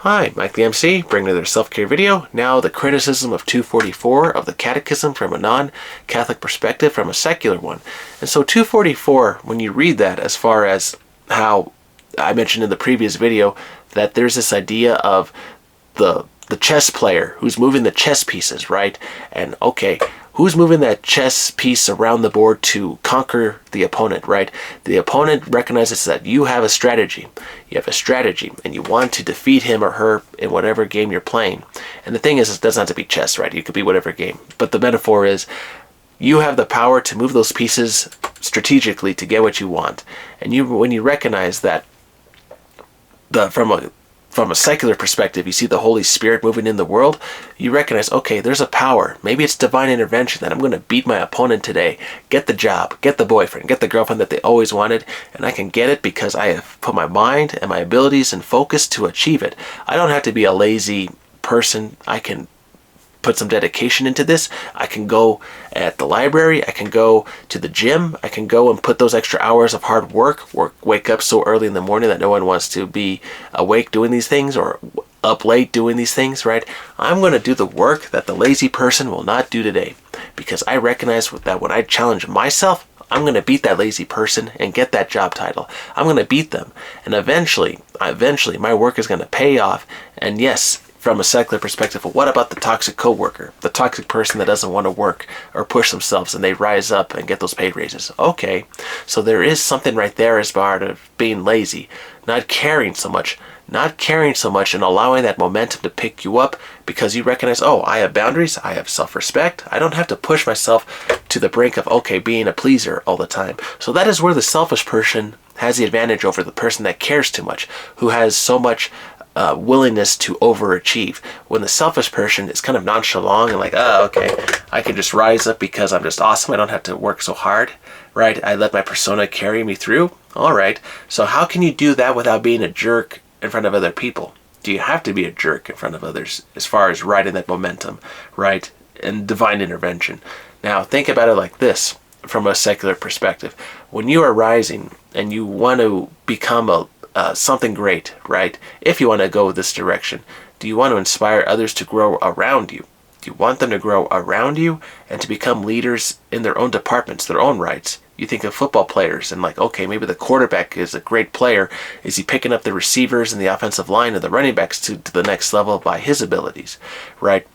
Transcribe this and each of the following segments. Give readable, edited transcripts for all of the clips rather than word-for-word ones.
Hi, Mike the MC, bringing another self-care video. Now the criticism of 244 of the Catechism from a non-Catholic perspective, from a secular one. And so 244, when you read that, as far as how I mentioned in the previous video, that there's this idea of the chess player who's moving the chess pieces, right? And okay, who's moving that chess piece around the board to conquer the opponent, right? The opponent recognizes that you have a strategy. You have a strategy, and you want to defeat him or her in whatever game you're playing. And the thing is, it doesn't have to be chess, right? It could be whatever game. But the metaphor is, you have the power to move those pieces strategically to get what you want. And when you recognize that, from a secular perspective, you see the Holy Spirit moving in the world, you recognize, okay, there's a power. Maybe it's divine intervention that I'm going to beat my opponent today, get the job, get the boyfriend, get the girlfriend that they always wanted, and I can get it because I have put my mind and my abilities and focus to achieve it. I don't have to be a lazy person. I can put some dedication into this. I can go at the library, I can go to the gym, I can go and put those extra hours of hard work, wake up so early in the morning that no one wants to be awake doing these things, or up late doing these things, right? I'm going to do the work that the lazy person will not do today, because I recognize that when I challenge myself, I'm going to beat that lazy person and get that job title. I'm going to beat them, and eventually my work is going to pay off. And yes, from a secular perspective, well, what about the toxic coworker, the toxic person that doesn't want to work or push themselves, and they rise up and get those pay raises? Okay, so there is something right there as part of being lazy, not caring so much, and allowing that momentum to pick you up, because you recognize, oh, I have boundaries, I have self-respect, I don't have to push myself to the brink of, okay, being a pleaser all the time. So that is where the selfish person has the advantage over the person that cares too much, who has so much willingness to overachieve. When the selfish person is kind of nonchalant and like, oh, okay, I can just rise up because I'm just awesome, I don't have to work so hard, right? I let my persona carry me through. All right, so how can you do that without being a jerk in front of other people? Do you have to be a jerk in front of others as far as riding that momentum, right? And divine intervention. Now think about it like this, from a secular perspective. When you are rising and you want to become something great, right? If you want to go this direction, do you want to inspire others to grow around you? Do you want them to grow around you and to become leaders in their own departments, their own rights? You think of football players and like, okay, maybe the quarterback is a great player. Is he picking up the receivers and the offensive line and the running backs to the next level by his abilities, right?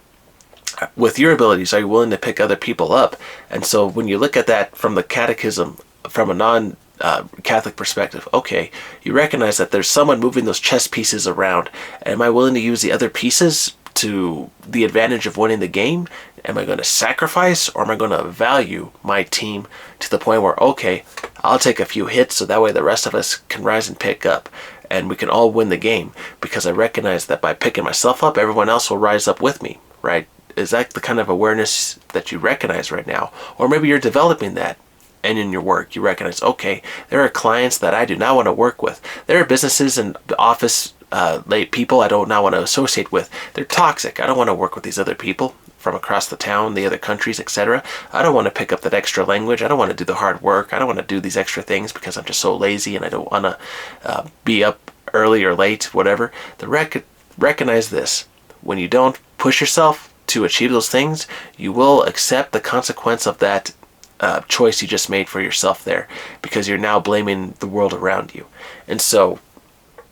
With your abilities, are you willing to pick other people up? And so when you look at that from the Catechism, from a non-Catholic perspective, okay, you recognize that there's someone moving those chess pieces around. Am I willing to use the other pieces to the advantage of winning the game? Am I going to sacrifice, or am I going to value my team to the point where, okay, I'll take a few hits so that way the rest of us can rise and pick up and we can all win the game, because I recognize that by picking myself up, everyone else will rise up with me, right? Is that the kind of awareness that you recognize right now? Or maybe you're developing that, and in your work you recognize, okay, there are clients that I do not want to work with. There are businesses and office people I do not want to associate with. They're toxic. I don't want to work with these other people from across the town, the other countries, etc. I don't want to pick up that extra language. I don't want to do the hard work. I don't want to do these extra things because I'm just so lazy and I don't want to be up early or late, whatever. Recognize this. When you don't push yourself to achieve those things, you will accept the consequence of that choice you just made for yourself there, because you're now blaming the world around you. And so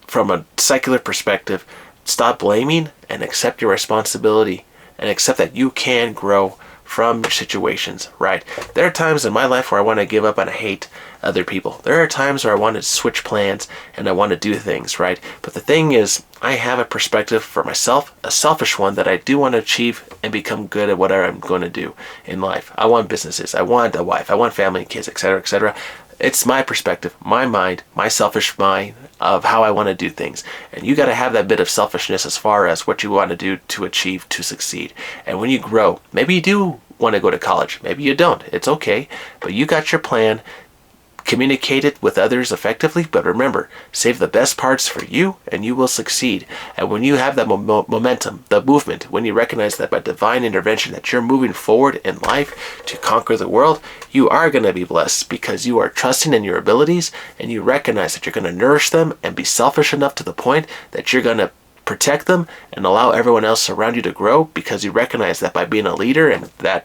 from a secular perspective, stop blaming and accept your responsibility, and accept that you can grow from your situations, right? There are times in my life where I want to give up and I hate other people. There are times where I want to switch plans and I want to do things, right? But the thing is, I have a perspective for myself, a selfish one, that I do want to achieve and become good at whatever I'm going to do in life. I want businesses, I want a wife, I want family and kids, etc., etc. It's my perspective, my mind, my selfish mind of how I want to do things. And you got to have that bit of selfishness as far as what you want to do to achieve, to succeed. And when you grow, maybe you do want to go to college, maybe you don't. It's okay, but you got your plan. Communicate it with others effectively, but remember, save the best parts for you and you will succeed. And when you have that momentum, the movement, when you recognize that by divine intervention that you're moving forward in life to conquer the world, you are going to be blessed, because you are trusting in your abilities and you recognize that you're going to nourish them and be selfish enough to the point that you're going to protect them and allow everyone else around you to grow, because you recognize that by being a leader, and that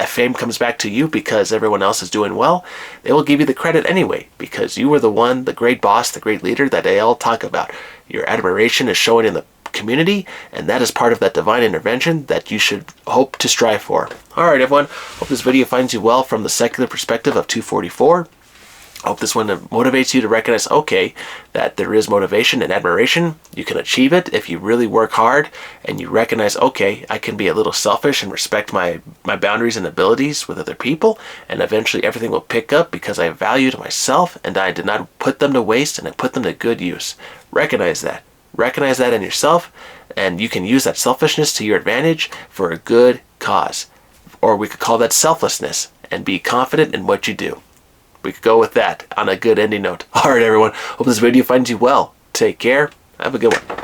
fame comes back to you because everyone else is doing well, they will give you the credit anyway, because you were the one, the great boss, the great leader that they all talk about. Your admiration is showing in the community, and that is part of that divine intervention that you should hope to strive for. Alright everyone, hope this video finds you well from the secular perspective of 244. I hope this one motivates you to recognize, okay, that there is motivation and admiration. You can achieve it if you really work hard and you recognize, okay, I can be a little selfish and respect my boundaries and abilities with other people, and eventually everything will pick up because I valued myself and I did not put them to waste and I put them to good use. Recognize that. Recognize that in yourself, and you can use that selfishness to your advantage for a good cause. Or we could call that selflessness, and be confident in what you do. We could go with that on a good ending note. Alright everyone, hope this video finds you well. Take care. Have a good one.